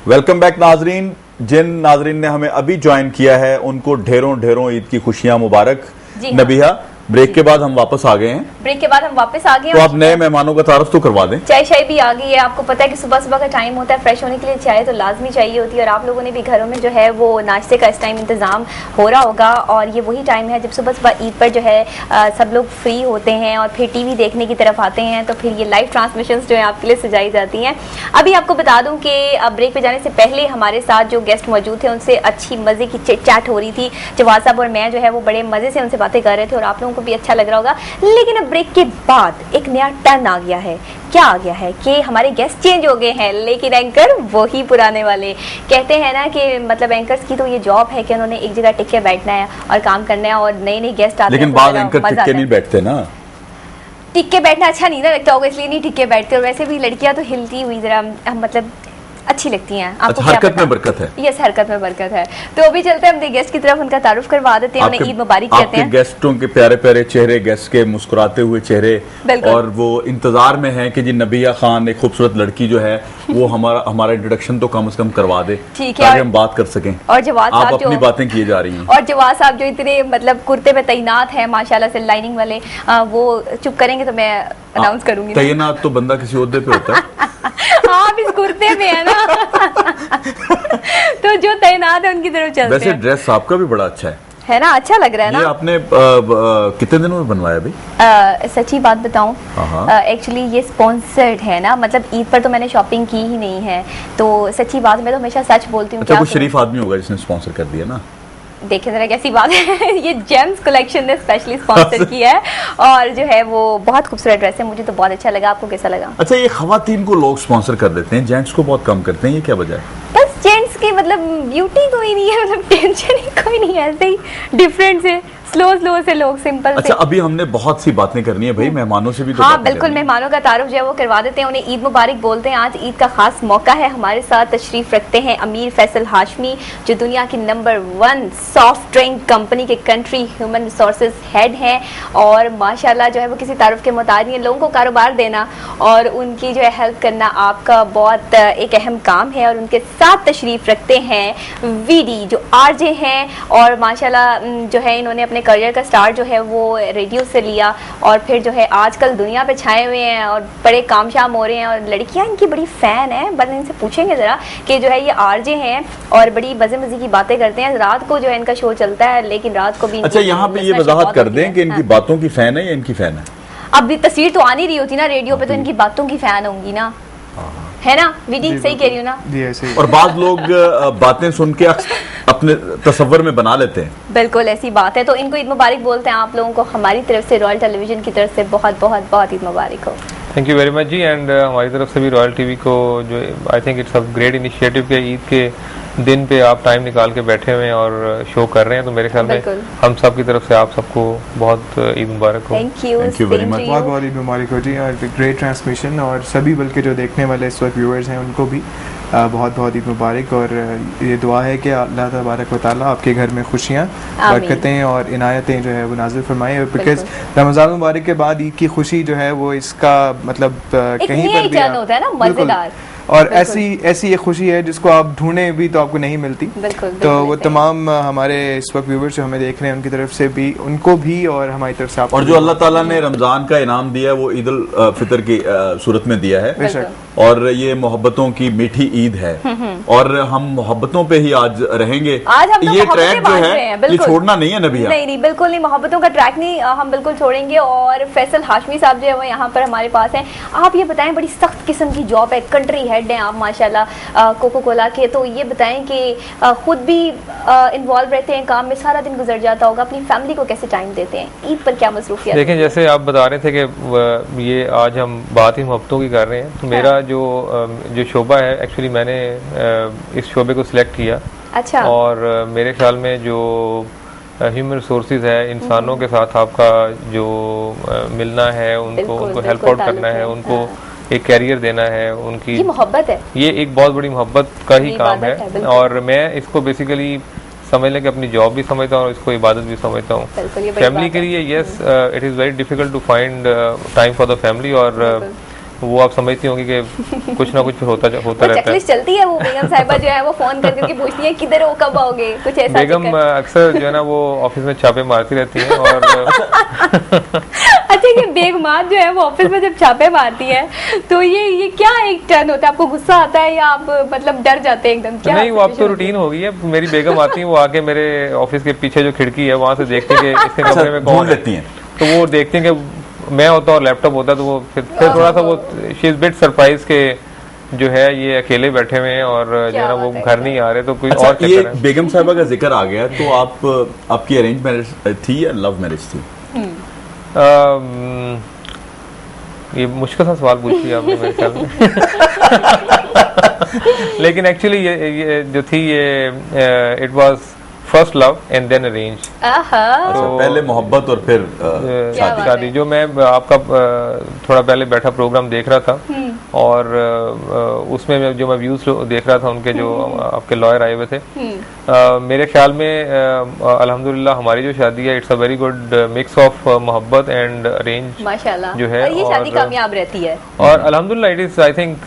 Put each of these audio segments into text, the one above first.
Welcome back नाजरीन। जिन नाजरीन ने हमें अभी ज्वाइन किया है उनको ढेरों ढेरों ईद की खुशियां मुबारक। नबिहा, ब्रेक के बाद हम वापस आ गए हैं। ब्रेक के बाद हम वापस आ गए। तो आप नए मेहमानों का तारुफ तो करवा दें। चाय शाय भी आ गई है। आपको पता है कि सुबह सुबह का टाइम होता है, फ्रेश होने के लिए चाय तो लाजमी चाहिए होती है। और आप लोगों ने भी घरों में जो है वो नाश्ते का इस टाइम इंतजाम हो रहा होगा। और ये वही टाइम है जब सुबह सुबह ईद पर जो है सब लोग फ्री होते हैं और फिर टीवी देखने की तरफ आते हैं। तो फिर ये लाइव ट्रांसमिशंस जो है आपके लिए सजाई जाती हैं। अभी आपको बता दूं कि ब्रेक पे जाने से पहले हमारे साथ जो गेस्ट मौजूद थे उनसे अच्छी मजे की चिट चैट हो रही थी। जवाद साहब और मैं जो है वो बड़े मजे से उनसे बातें कर रहे थे और आप लोगों को भी अच्छा लग रहा होगा। लेकिन अब ब्रेक के बाद एक नया टर्न आ गया है। क्या आ गया है कि हमारे गेस्ट चेंज हो गए हैं, लेकिन एंकर वही पुराने वाले। कहते हैं ना कि मतलब एंकर्स की तो ये जॉब है कि उन्होंने एक जगह टिक के बैठना है और काम करना है और नए नए गेस्ट आते हैं। लेकिन बाद एंकर टिक के नहीं बैठते ना। टिक के बैठना अच्छा नहीं ना लगता होगा, इसलिए नहीं टिक के बैठते। और वैसे भी लड़कियां तो हिलती हुई जरा मतलब अच्छी लगती हैं। आपको हरकत में बरकत है। यस, हरकत में बरकत है। तो अभी चलते हैं अपने गेस्ट की तरफ, उनका तारुफ करवा देते हैं, उन्हें ईद मुबारक कहते हैं। गेस्टों के प्यारे प्यारे चेहरे, गेस्ट के मुस्कुराते हुए चेहरे, और वो इंतजार में है कि जी नबिया खान एक खूबसूरत लड़की जो है वो हमारा इंट्रोडक्शन तो कम से कम करवा दे, ठीक है, ताकि हम बात कर सकें। और जवाद साहब अपनी बातें किए जा रही हैं। और जवाद साहब जो इतने मतलब कुर्ते में तैनात है माशाल्लाह से, लाइनिंग वाले, वो चुप करेंगे तो मैं अनाउंस करूंगी। तैनात तो बंदा किसी ओहदे पे होता है। आप इस कुर्ते में है ना। तो जो तैनात है उनकी तरफ चलते हैं। वैसे ड्रेस आपका भी बड़ा अच्छा है ना, अच्छा लग रहा है ना। ये आपने कितने दिनों में बनवाया भाई? सच्ची बात बताऊं, एक्चुअली ये स्पॉन्सर्ड है ना, मतलब ईद पर तो मैंने शॉपिंग की ही नहीं है। तो सच्ची बात, मैं तो हमेशा सच बोलती हूँ। अच्छा, कोई शरीफ आदमी होगा जिसने स्पॉन्सर कर दिया ना। देखिए जरा कैसी बात है। ये जेम्स कलेक्शन ने स्पेशली स्पॉन्सर किया है और जो है वो बहुत खूबसूरत ड्रेस है, मुझे तो बहुत अच्छा लगा। आपको कैसा लगा? अच्छा, ये खवातीन को लोग स्पॉन्सर कर देते हैं, जेंट्स को बहुत कम करते हैं, ये क्या वजह है? बस जेंट्स की मतलब ब्यूटी कोई नहीं है, मतलब टेंशन ही कोई नहीं है, ऐसे ही डिफरेंट से स्लो से लोग सिंपल। अच्छा, अभी हमने बहुत सी बातें करनी है भाई, मेहमानों से भी तो। हाँ बिल्कुल, मेहमानों का तारुफ जो है वो करवा देते हैं, उन्हें ईद मुबारक बोलते हैं। आज ईद का खास मौका है। हमारे साथ तशरीफ रखते हैं अमीर फैसल हाशमी, जो दुनिया की नंबर 1 सॉफ्ट ड्रिंक कंपनी के कंट्री ह्यूमन रिसोर्सेज हेड हैं। और माशाल्लाह जो है वो किसी तारुफ के मुताबिक नहीं है। लोगों को कारोबार देना और उनकी जो है हेल्प करना आपका बहुत एक अहम काम है। और उनके साथ तशरीफ रखते हैं वीडी, जो आरजे हैं, और माशाल्लाह जो है इन्होंने अपने करियर का स्टार्ट जो है वो रेडियो से लिया और फिर जो है आजकल दुनिया पे छाए हुए हैं और बड़े काम शाम हो रहे हैं। और लड़कियां इनकी बड़ी फैन है। बस इनसे पूछेंगे जरा कि जो है ये आरजे हैं और बड़ी मजे की बातें करते हैं। रात को जो है इनका शो चलता है, लेकिन रात को भी। अच्छा, यहाँ पे ये वजाहत कर दें कि इनकी बातों की फैन है या इनकी फैन है? अब भी तस्वीर तो आनी रही होती ना रेडियो पे, तो इनकी बातों की फैन होंगी ना, है ना विधि? सही कह रही हूँ ना? और बाद लोग बातें सुन के अपने तस्वर में बना लेते हैं। बिल्कुल ऐसी बात है। तो इनको ईद मुबारक बोलते हैं। आप लोगों को हमारी तरफ से, रॉयल टेलीविजन की तरफ से बहुत बहुत बहुत ईद मुबारक हो। थैंक यू वेरी मच जी। एंड हमारी तरफ से भी रॉयल टीवी को जो I think it's a great initiative के ईद के दिन पे आप टाइम निकाल के बैठे हुए हैं और शो कर रहे हैं। तो मेरे ख्याल में हम सब की तरफ से आप सबको बहुत ईद मुबारक हो। Thank you very much. बहुत बहुत ईद मुबारक हो जी। और ग्रेट ट्रांसमिशन, और सभी बल्कि जो देखने वाले इस वक्त व्यूअर्स हैं उनको भी बहुत बहुत ईद मुबारक। और ये दुआ है कि अल्लाह तबारक व तआला आपके घर में खुशियाँ, बरकतें और इनायतें जो है वो नाज़िल फरमाए। बिकॉज रमज़ान मुबारक के बाद ईद की खुशी जो है वो इसका मतलब कहीं पर भी होता है ना, मज़ेदार। और ऐसी एक खुशी है जिसको आप ढूंढे भी तो आपको नहीं मिलती। तो वो तमाम हमारे इस वक्त व्यूअर्स जो हमें देख रहे हैं उनकी तरफ से भी, उनको भी और हमारी तरफ से। और जो अल्लाह ताला ने रमजान का इनाम दिया है वो ईद उल फितर की सूरत में दिया है, और ये मोहब्बतों की मीठी ईद है और हम मोहब्बतों पे ही आज रहेंगे। आज हम तो ये ट्रैक जो है ये छोड़ना नहीं है नबिया। नहीं बिल्कुल नहीं, मोहब्बतों का ट्रैक नहीं हम बिल्कुल छोड़ेंगे। और फैसल हाशमी साहब जो है वो यहाँ पर हमारे पास हैं। आप ये बताएं, बड़ी सख्त किस्म की जॉब है, कंट्री हेड हैं आप माशाल्लाह कोको कोला के। तो ये बताएं कि खुद भी इन्वॉल्व रहते हैं काम में, सारा दिन गुजर जाता होगा, अपनी फैमिली को कैसे टाइम देते हैं? ईद पर क्या मसरूफियत? देखें, जैसे आप बता रहे थे कि ये आज हम बात ही मोहब्बतों की कर रहे हैं, तो मेरा जो शोबा है, एक्चुअली मैंने इस शोबे को सिलेक्ट किया। अच्छा। और मेरे ख्याल में जो ह्यूमन रिसोर्सेज है, इंसानों के साथ आपका जो मिलना है, उनको हेल्प आउट करना है, उनको एक कैरियर देना है, उनकी ये मोहब्बत है, ये एक बहुत बड़ी मोहब्बत का ही काम है। और मैं इसको बेसिकली समझ लें कि अपनी जॉब भी समझता हूँ और इसको इबादत भी समझता हूँ फैमिली के लिए। Yes, it is very difficult to find time for the family. और वो आप समझती होंगी कि कुछ ना कुछ होता रहता है। चेकलिस्ट चलती है, वो बेगम साहिबा जो है वो फोन करके पूछती है किधर हो, कब आओगे, कुछ ऐसा। बेगम अक्सर जो है ना वो ऑफिस में छापे मारती रहती है और अच्छा, ये बेगमात जो है वो ऑफिस में जब छापे मारती है तो ये क्या एक टर्न होता है, आपको गुस्सा आता है या आप मतलब डर जाते हैं एकदम? क्या नहीं, वो अब तो रूटीन हो गई है। मेरी बेगम आती है, वो आके मेरे ऑफिस के पीछे जो खिड़की है वहां से देखती है कि इसके कमरे में कौन है, तो वो देखती है कि मैं होता और लैपटॉप होता, तो वो फिर थोड़ा सा वो शी इज बिट सरप्राइज के जो है ये अकेले बैठे हुए हैं और जो है ना वो घर नहीं आ रहे, तो कोई और ये बेगम साहिबा का जिक्र आ गया, तो आपकी अरेंज मैरिज थी या लव मैरिज थी? ये मुश्किल सा सवाल पूछ लिया आपने मेरे ख्याल में। लेकिन एक्चुअली ये जो थी ये it was first love and then arrange. तो पहले मोहब्बत और फिर शादी। जो मैं आपका थोड़ा पहले बैठा प्रोग्राम देख रहा था और उसमें जो मैं व्यूज देख रहा था उनके, जो आपके लॉयर आए हुए थे, मेरे ख्याल में अल्हम्दुलिल्लाह हमारी जो शादी है it's a very good mix of मोहब्बत एंड अरेंज माशाल्लाह जो है, और ये शादी कामयाब रहती है। और अल्हम्दुलिल्लाह it is I think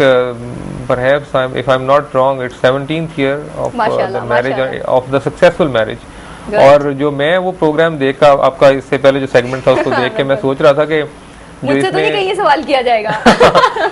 perhaps if I'm not wrong it's 17th year of the marriage of the successful marriage। और जो मैं वो प्रोग्राम देखा आपका, इससे पहले जो सेगमेंट था उसको देख के मैं सोच रहा था कि मुझसे तो नहीं कहीं ये सवाल किया जाएगा।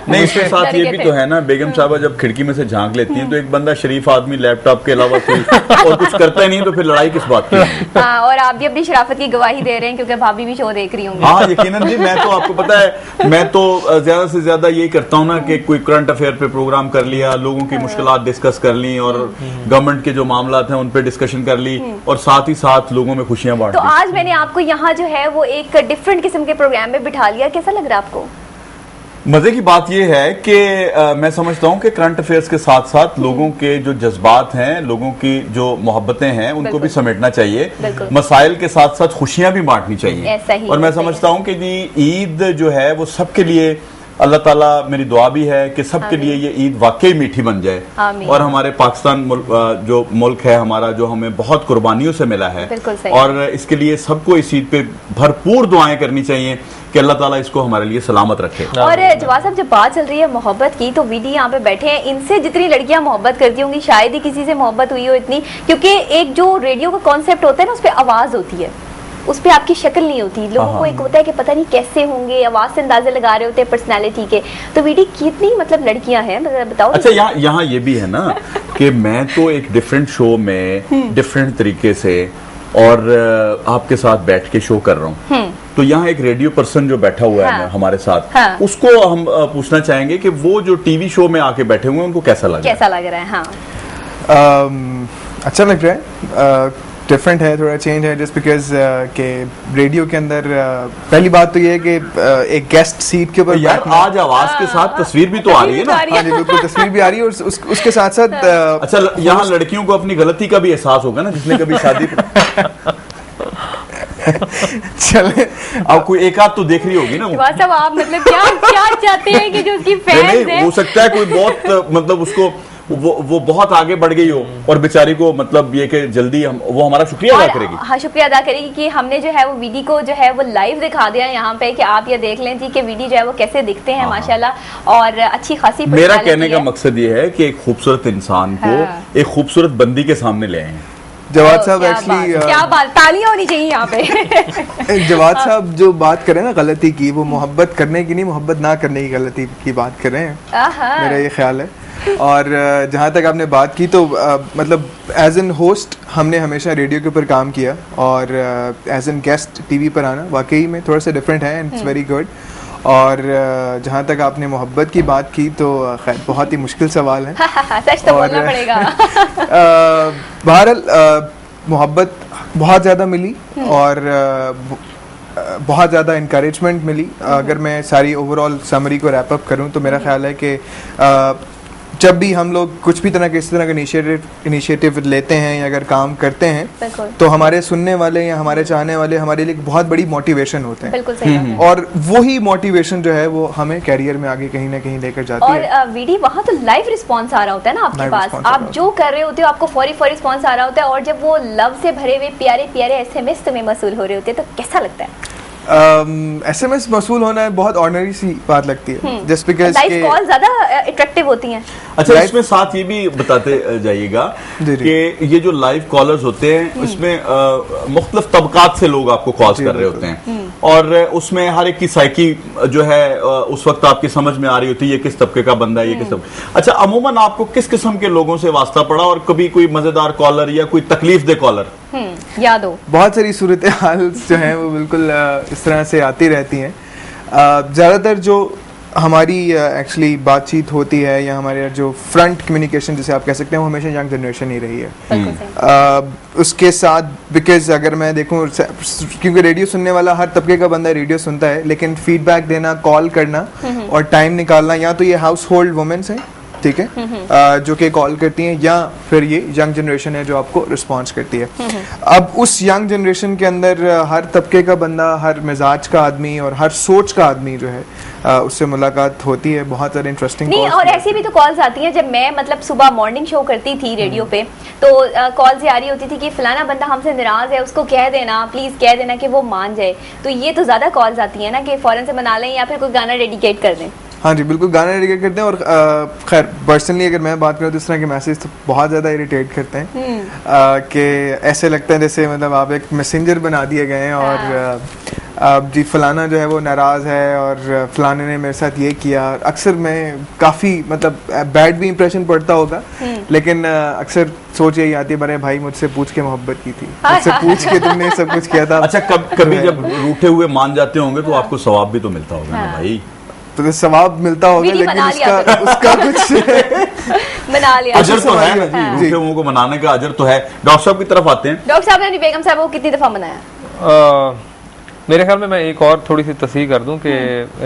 नहीं, इसके साथ ये भी तो है ना, बेगम साहबा जब खिड़की में से झांक लेती हैं तो एक बंदा शरीफ आदमी लैपटॉप के अलावा कोई और कुछ करता ही नहीं, तो फिर लड़ाई किस बात की? हाँ, और आप भी अपनी शराफत की गवाही दे रहे हैं क्योंकि भाभी भी शो देख रही होंगी। हाँ यकीनन जी, मैं तो आपको पता है मैं तो ज्यादा से ज्यादा यही करता हूँ ना कि कोई करंट अफेयर पे प्रोग्राम कर लिया, लोगों की मुश्किलात डिस्कस कर ली और गवर्नमेंट के जो मामला हैं उन पे डिस्कशन कर ली और साथ ही साथ लोगों में खुशियां बांट ली। तो आज मैंने आपको यहाँ जो है वो एक डिफरेंट किस्म के प्रोग्राम में बिठा लिया, कैसा लग रहा है आपको? मजे की बात यह है कि मैं समझता हूं कि करंट अफेयर्स के साथ साथ लोगों के जो जज्बात हैं, लोगों की जो मोहब्बतें हैं, उनको भी समेटना चाहिए, मसाइल के साथ साथ खुशियां भी बांटनी चाहिए। और मैं समझता हूं कि जी ईद जो है वो सबके लिए, अल्लाह ताला मेरी दुआ भी है कि सबके लिए ये ईद वाकई मीठी बन जाए और हमारे पाकिस्तान जो मुल्क है हमारा, जो हमें बहुत कुर्बानियों से मिला है, और इसके लिए सबको इस ईद पे भरपूर दुआएं करनी चाहिए कि अल्लाह ताला इसको हमारे लिए सलामत रखे। और जवाद साहब, जब बात चल रही है मोहब्बत की, तो वीडी यहाँ पे बैठे हैं, इनसे जितनी लड़कियां मोहब्बत करती होंगी शायद ही किसी से मोहब्बत हुई हो इतनी, क्योंकि एक जो रेडियो का कॉन्सेप्ट होता है ना, उस पर आवाज होती है, उस पे आपकी शक्ल नहीं होती। लोगों को एक होता है कि पता नहीं कैसे होंगे, आवाज से अंदाजे लगा रहे होते हैं पर्सनालिटी के। तो वीडी कितनी मतलब लड़कियां हैं बताओ। अच्छा, यहाँ ये भी है ना कि मैं तो एक डिफरेंट शो में डिफरेंट तरीके से और आपके साथ बैठ के शो कर रहा हूँ, तो यहाँ एक रेडियो पर्सन जो बैठा हुआ है हमारे साथ, उसको हम पूछना चाहेंगे कि वो जो टीवी शो में आके बैठे हुए हैं उनको कैसा लग रहा है? हाँ, अच्छा लग रहा है, डिफरेंट है, थोड़ा चेंज है, जस्ट बिकॉज के रेडियो के अंदर पहली बात तो ये है कि एक गेस्ट सीट के ऊपर यार आज आवाज के साथ तस्वीर भी तो आ रही है ना। हाँ जी, बिल्कुल तस्वीर भी आ रही है और उसके साथ साथ अच्छा, यहाँ लड़कियों को अपनी गलती का भी एहसास होगा ना, जिसने कभी शादी चले अब कोई एक आध तो देख रही होगी ना। सब आप मतलब क्या चाहते हैं कि जो उसकी फैंस है, हो सकता है कोई बहुत मतलब उसको वो बहुत आगे बढ़ गई हो और बेचारी को मतलब ये कि जल्दी वो हमारा शुक्रिया अदा करेगी। हाँ, शुक्रिया अदा करेगी कि हमने जो है वो वीडी को जो है वो लाइव दिखा दिया यहाँ पे कि आप ये देख लें जी कि वीडी जो है वो कैसे दिखते हैं माशाल्लाह, और अच्छी खासी। मेरा कहने का मकसद ये है कि एक खूबसूरत इंसान को एक खूबसूरत बंदी के सामने ले आए। जवाद साहब एक्चुअली क्या बात, तालियां होनी चाहिए यहाँ पे। जवाद साहब जो बात करें ना गलती की, वो मोहब्बत करने की नहीं, मोहब्बत ना करने की गलती की बात कर रहे हैं, मेरा ये ख्याल है। और जहाँ तक आपने बात की तो मतलब एज एन होस्ट हमने हमेशा रेडियो के ऊपर काम किया और एज एन गेस्ट टीवी पर आना वाकई में थोड़ा सा डिफरेंट है एंड इट्स वेरी गुड। और जहाँ तक आपने मोहब्बत की बात की तो खैर बहुत ही मुश्किल सवाल है। सच तो बोलना पड़ेगा। बहरहाल मोहब्बत बहुत ज़्यादा मिली और बहुत ज़्यादा इनकरेजमेंट मिली। अगर मैं सारी ओवरऑल समरी को रैप अप करूँ तो मेरा ख्याल है कि जब भी हम लोग कुछ भी तरह के इस तरह का इनिशिएटिव लेते हैं या अगर काम करते हैं तो हमारे सुनने वाले या हमारे चाहने वाले हमारे लिए बहुत बड़ी मोटिवेशन होते हैं। बिल्कुल सही। और वही मोटिवेशन जो है वो हमें कैरियर में आगे कहीं ना कहीं लेकर जाती है। और वीडी वहाँ तो लाइव रिस्पॉन्स आ रहा होता है ना आपके पास, आप जो कर रहे होते हो आपको फौरी रिस्पॉन्स आ रहा होता है, और जब वो लव से भरे हुए प्यारे प्यारे SMS तुम्हें मसूल हो रहे होते हैं तो कैसा लगता है? SMS मसूल होना बहुत ऑर्डिनरी सी बात लगती है, जस्ट बिकॉज लाइव कॉल ज्यादा अट्रैक्टिव होती हैं। अच्छा, इसमें साथ ये भी बताते जाइएगा कि ये जो लाइव कॉलर्स होते हैं इसमें मुख्तलिफ तबकात से लोग आपको कॉल्स कर रहे होते हैं और उसमें हर एक की साइकी जो है उस वक्त आपकी समझ में आ रही होती है, ये किस तबके का बंदा है, ये किस तबके। अच्छा, अमूमन आपको किस किस्म के लोगों से वास्ता पड़ा और कभी कोई मजेदार कॉलर या कोई तकलीफ दे कॉलर याद हो? बहुत सारी सूरत हाल जो हैं वो बिल्कुल इस तरह से आती रहती हैं। ज़्यादातर जो हमारी एक्चुअली बातचीत होती है या हमारे जो फ्रंट कम्युनिकेशन जिसे आप कह सकते हैं वो हमेशा यंग जनरेशन ही रही है। उसके साथ बिकॉज अगर मैं देखूं, क्योंकि रेडियो सुनने वाला हर तबके का बंदा रेडियो सुनता है, लेकिन फीडबैक देना, कॉल करना और टाइम निकालना, या तो ये हाउस होल्ड वुमेन्स हैं, ठीक है, जो कि कॉल करती हैं, या फिर ये यंग जनरेशन है जो आपको रिस्पॉन्स करती है। अब उस यंग जनरेशन के अंदर हर तबके का बंदा, हर मिजाज का आदमी और हर सोच का आदमी जो है उससे मुलाकात होती है। बहुत सारे इंटरेस्टिंग नहीं, और ऐसी भी तो कॉल्स आती हैं। जब मैं मतलब सुबह मॉर्निंग शो करती थी रेडियो पे, तो कॉल्स आ रही होती थी कि फलाना बंदा हमसे नाराज है, उसको कह देना, प्लीज कह देना कि वो मान जाए। तो ये तो ज्यादा कॉल्स आती है ना कि फौरन से मना लें या फिर कोई गाना डेडिकेट कर दें। हाँ जी, बिल्कुल, गाना डेडिकेट करते हैं। और खैर पर्सनली अगर मैं बात करूँ तो इस तरह के मैसेज तो बहुत ज़्यादा इरिटेट करते हैं कि ऐसे लगता है जैसे मतलब आप एक मैसेंजर बना दिए गए हैं और जी फलाना जो है वो नाराज़ है और फलाने ने मेरे साथ ये किया। अक्सर मैं काफ़ी मतलब बैड भी इंप्रेशन पड़ता होगा, लेकिन अक्सर सोच यही आती है, बड़े भाई मुझसे पूछ के मोहब्बत की थी, मुझसे पूछ के तुमने सब कुछ किया था। अच्छा, कभी जब रूठे हुए मान जाते होंगे तो आपको सवाब भी तो मिलता होगा ना भाई? तो सवाब मिलता होगा, लेकिन उसका कुछ मना लिया, अजर तो है ना जी, रूठे हुओं को मनाने का अजर तो है। डॉक्टर साहब की तरफ आते हैं। डॉक्टर साहब ने अपनी बेगम साहब को कितनी दफा मनाया? मेरे ख्याल में मैं एक और थोड़ी सी तस्हीह कर दूं कि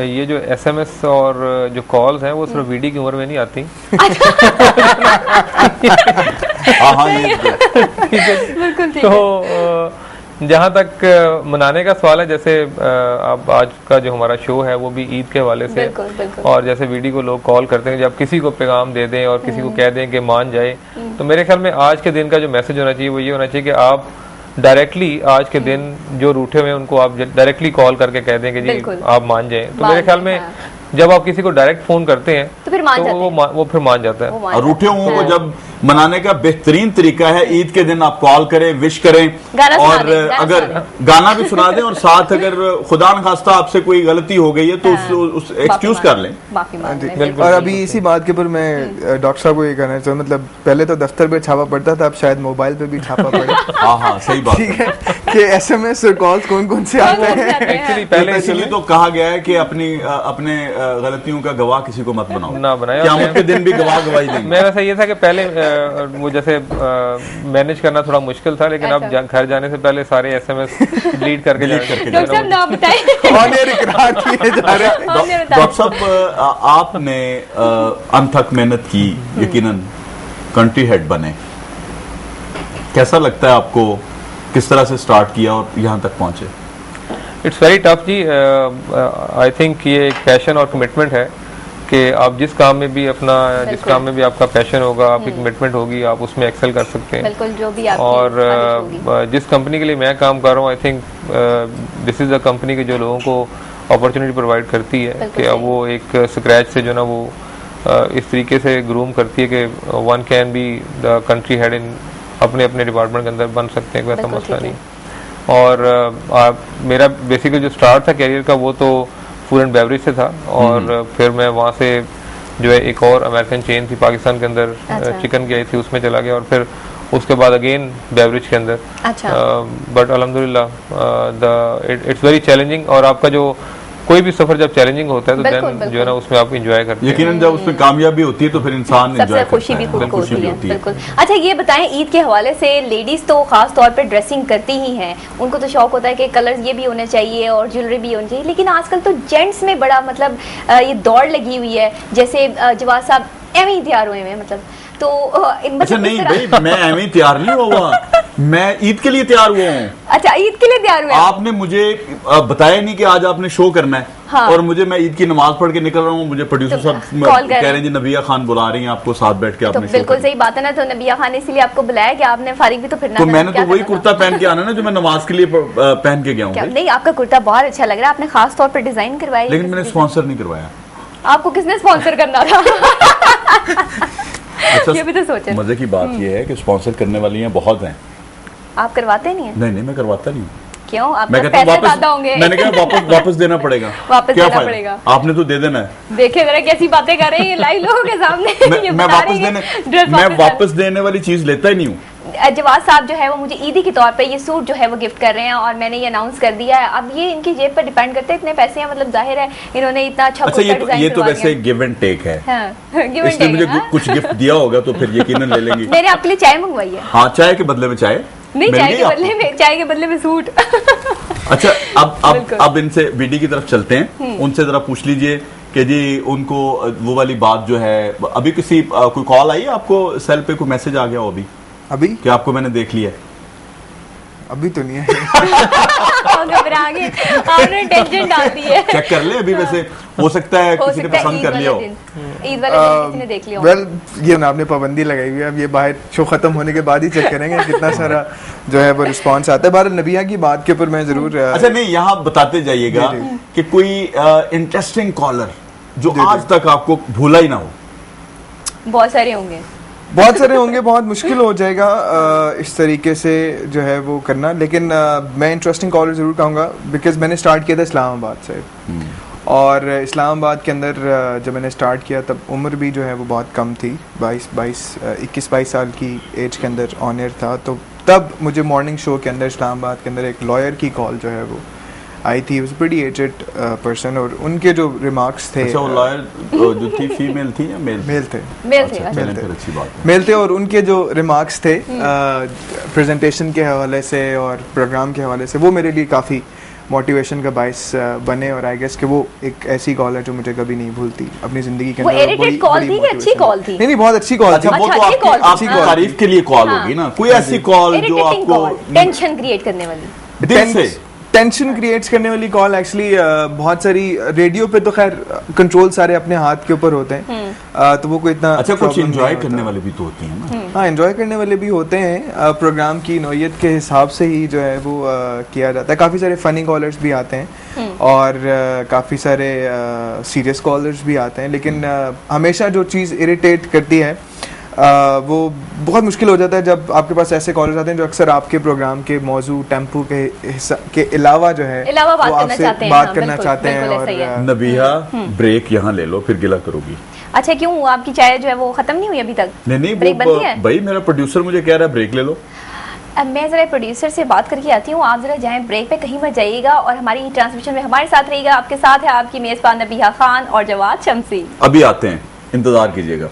ये जो SMS और जो कॉल्स हैं वो सिर्फ वीडी की उम्र में नहीं आती। हाँ, ये बिल्कुल ठीक है। तो जहाँ तक मनाने का सवाल है, जैसे अब आज का जो हमारा शो है वो भी ईद के हवाले से, बिल्कुल, बिल्कुल। और जैसे वीडियो को लोग कॉल करते हैं, जब किसी को पैगाम दे दें और किसी को कह दें कि मान जाए, तो मेरे ख्याल में आज के दिन का जो मैसेज होना चाहिए वो ये होना चाहिए कि आप डायरेक्टली आज के दिन जो रूठे हुए हैं उनको आप डायरेक्टली कॉल करके कह दें कि जी आप मान जाएं। तो मेरे ख्याल में जब आप किसी को डायरेक्ट फोन करते हैं तो फिर मान जाते हैं। वो फिर मान जाता है। और रूठे हुओं को जब मनाने का बेहतरीन तरीका है ईद के दिन आप कॉल करें, विश करें, और अगर गाना भी सुना दें और साथ अगर खुदा न खास्ता आपसे कोई गलती हो गई है तो उस एक्सक्यूज कर लें। और अभी इसी बात के ऊपर मैं डॉक्टर साहब को ये कहना चाहूँ, मतलब पहले तो दफ्तर पे छापा पड़ता था, अब शायद मोबाइल पे भी छापा पड़े। हाँ, सही बात ठीक है कि SMS और कॉल्स कौन कौन से आते हैं। एक्चुअली पहले इसलिए तो कहा गया है कि अपने गलतियों का गवाह किसी को मत बनाओ, ना बनाया। क़यामत के दिन भी गवाही देंगे। मेरा वैसा ये था कि पहले वो जैसे मैनेज करना थोड़ा मुश्किल था, लेकिन अब घर जाने से पहले सारे SMS डिलीट करके डॉक्टर साहब नाम बताएं। ऑन-एयर इकरार किए जा रहे हैं। डॉक्टर साहब, आपने अनथक मेहनत की, यकीनन कंट्री हेड बने, कैसा लगता है आपको, किस तरह से स्टार्ट किया और यहाँ तक पहुंचे? इट्स वेरी टफ जी। आई थिंक ये एक पैशन और कमिटमेंट है कि आप जिस काम में भी जिस काम में भी आपका पैशन होगा, आपकी कमिटमेंट होगी, आप उसमें एक्सेल कर सकते हैं। बिल्कुल, जो भी आपकी और जिस कंपनी के लिए मैं काम कर रहा हूँ, I think this is a company के जो लोगों को अपॉर्चुनिटी प्रोवाइड करती है कि अब वो एक स्क्रैच से जो ना वो इस तरीके से ग्रूम करती है कि one can be the country head in अपने अपने डिपार्टमेंट के अंदर बन सकते हैं, वैसा मसला नहीं। और मेरा बेसिकली जो स्टार्ट था कैरियर का वो तो फूड एंड बेवरेज से था, और फिर मैं वहाँ से जो है एक और अमेरिकन चेन थी पाकिस्तान के अंदर, चिकन की आई थी, उसमें चला गया, और फिर उसके बाद अगेन बेवरेज के अंदर। बट अल्हम्दुलिल्लाह इट्स वेरी चैलेंजिंग, और आपका जो कोई भी सफर जब चैलेंजिंग होता है तो देन जो है ना उसमें आप एंजॉय करते हैं। यकीनन जब उसमें कामयाबी होती है तो फिर इंसान सबसे खुशी भी खुद को होती है। बिल्कुल। अच्छा, ये बताएं, ईद के हवाले से लेडीज तो खास तौर पे ड्रेसिंग करती ही हैं, उनको तो शौक होता है कि कलर्स ये भी होने चाहिए और ज्वेलरी भी होनी चाहिए, लेकिन आजकल तो जेंट्स में बड़ा मतलब ये दौड़ लगी हुई है, जैसे जवाद साहब एवं ही तैयार हुए हैं, मतलब तो अच्छा नहीं भाई, मैं एम ही तैयार नहीं हुआ, मैं ईद के लिए तैयार हुआ हूँ। अच्छा, ईद के लिए तैयार हुए? आपने मुझे बताया नहीं कि आज आपने शो करना है। हाँ। और मुझे, मैं ईद की नमाज पढ़ के निकल रहा हूँ, मुझे प्रोड्यूसर साहब कह रहे हैं जी नबिया खान बुला रही हैं आपको, साथ बैठ के आपने। तो बिल्कुल सही बात है ना, तो नबिया खान ने इसीलिए आपको बुलाया कि आपने फारिग भी तो फिरना। तो मैंने तो वही कुर्ता पहन के आना ना जो मैं नमाज के लिए पहन के गया हूँ। नहीं, आपका कुर्ता बहुत अच्छा लग रहा है, आपने खास तौर पर डिजाइन करवाया। लेकिन मैंने स्पॉन्सर नहीं करवाया। आपको किसने स्पॉन्सर करना था? अच्छा, ये भी तो सोचे। मजे की बात ये है कि स्पॉन्सर करने वाली हैं बहुत हैं। आप करवाते नहीं है? नहीं, मैं करवाता नहीं हूँ। क्यों? आप मैं कहता हूँ वापस, होंगे। मैंने कहा वापस देना पड़ेगा। वापस देना पड़ेगा, आपने तो दे देना है। देखिए जरा कैसी बातें कर रहे हैं लाइव लोगों के सामने। मैं वापस देने वाली चीज लेता ही नहीं हूँ। जवाद साहब जो है वो मुझे ईदी के तौर पे ये सूट जो है वो गिफ्ट कर रहे हैं और मैंने ये अनाउंस कर दिया है। अब ये इनकी जेब पर डिपेंड करते हैं, इतने पैसे हैं, मतलब जाहिर है इन्होंने इतना अच्छा ये तो वैसे गिव एंड टेक है। इसने मुझे कुछ गिफ्ट दिया होगा तो फिर यकीनन ले लेंगे। मैंने आपके लिए चाय मंगवाई है। हाँ, चाय के बदले में चाय नहीं, चाय के बदले में सूट। अच्छा, अब इनसे बीडी की तरफ चलते हैं, उनसे जरा पूछ लीजिए कि जी उनको वो वाली बात जो है, अभी किसी कोई कॉल आई है आपको, सेल पे कोई मैसेज आ गया हो अभी कि आपको मैंने देख लिया है? अभी तो नहीं है। घबरा गए, आपने टेंशन डाल दी है। चेक कर ले अभी, वैसे हो सकता है किसी ने पसंद कर लिया हो। ईद वाले दिन किसी ने देख लिया हो। वेल, ये आपने पाबंदी लगाई हुई है, अब ये बाहर शो खत्म होने के बाद ही चेक करेंगे कितना सारा जो है वो रिस्पांस आता है। बार नबिया की बात के ऊपर मैं जरूर अच्छा नहीं, यहाँ बताते जाइएगा कि कोई इंटरेस्टिंग कॉलर जो आज तक आपको भूला ही ना हो। बहुत सारे होंगे, बहुत मुश्किल हो जाएगा इस तरीके से जो है वो करना, लेकिन मैं इंटरेस्टिंग कॉलर ज़रूर कहूँगा बिकॉज मैंने स्टार्ट किया था इस्लामाबाद से। और इस्लामाबाद के अंदर जब मैंने स्टार्ट किया तब उम्र भी जो है वो बहुत कम थी, 21-22 साल की एज के अंदर ऑन एयर था। तो तब मुझे मॉर्निंग शो के अंदर इस्लामाबाद के अंदर एक लॉयर की कॉल जो है वो आई थी। वाज प्रीटी एजेड पर्सन और उनके जो रिमार्क्स थे। अच्छा, वो लॉयर जो थी फीमेल थी या मेल थे? मेल थे और उनके जो रिमार्क्स थे प्रेजेंटेशन के हवाले से और प्रोग्राम के हवाले से, वो मेरे लिए काफ़ी मोटिवेशन का बायस बने। और आई गेस कि वो एक ऐसी कॉल है जो मुझे कभी नहीं भूलती अपनी जिंदगी के अंदर। वो एडिटेड कॉल थी कि अच्छी कॉल थी? नहीं, बहुत अच्छी कॉल थी। वो तो आपकी तारीफ के लिए कॉल होगी ना, कोई ऐसी कॉल जो आपको टेंशन क्रिएट करने वाली, दिल से टेंशन क्रिएट्स करने वाली कॉल। एक्चुअली बहुत सारी रेडियो पे तो खैर कंट्रोल सारे अपने हाथ के ऊपर होते हैं, तो वो कोई इतना अच्छा कुछ एंजॉय करने वाले भी तो होते हैं ना। हाँ, एंजॉय करने वाले भी होते हैं। प्रोग्राम की नौयत के हिसाब से ही जो है वो किया जाता है। काफ़ी सारे फ़नी कॉलर्स भी आते हैं और काफ़ी सारे सीरियस कॉलर्स भी आते हैं, लेकिन हमेशा जो चीज़ इरिटेट करती है वो बहुत मुश्किल हो जाता है जब आपके पास ऐसे कॉलर्स आते हैं जो अक्सर आपके प्रोग्राम के मौजू टेम्पो के अलावा जो है वो आपसे बात करना चाहते हैं। और नबिया ब्रेक यहाँ ले लो, फिर गिला करोगी। अच्छा, क्यों? आपकी चाय जो है वो खत्म नहीं हुई अभी तक? नहीं, भाई मेरा प्रोड्यूसर मुझे कह रहा है ब्रेक ले लो। अब मैं जरा प्रोड्यूसर से बात करके आती हूँ, आप जरा जाएं ब्रेक पे, कहीं मत जाइएगा और हमारी ट्रांसमिशन में हमारे साथ रहिएगा। आपके साथ है आपकी मेजबान नबिया खान और जवाद शम्सी। अभी आते हैं, इंतजार कीजिएगा।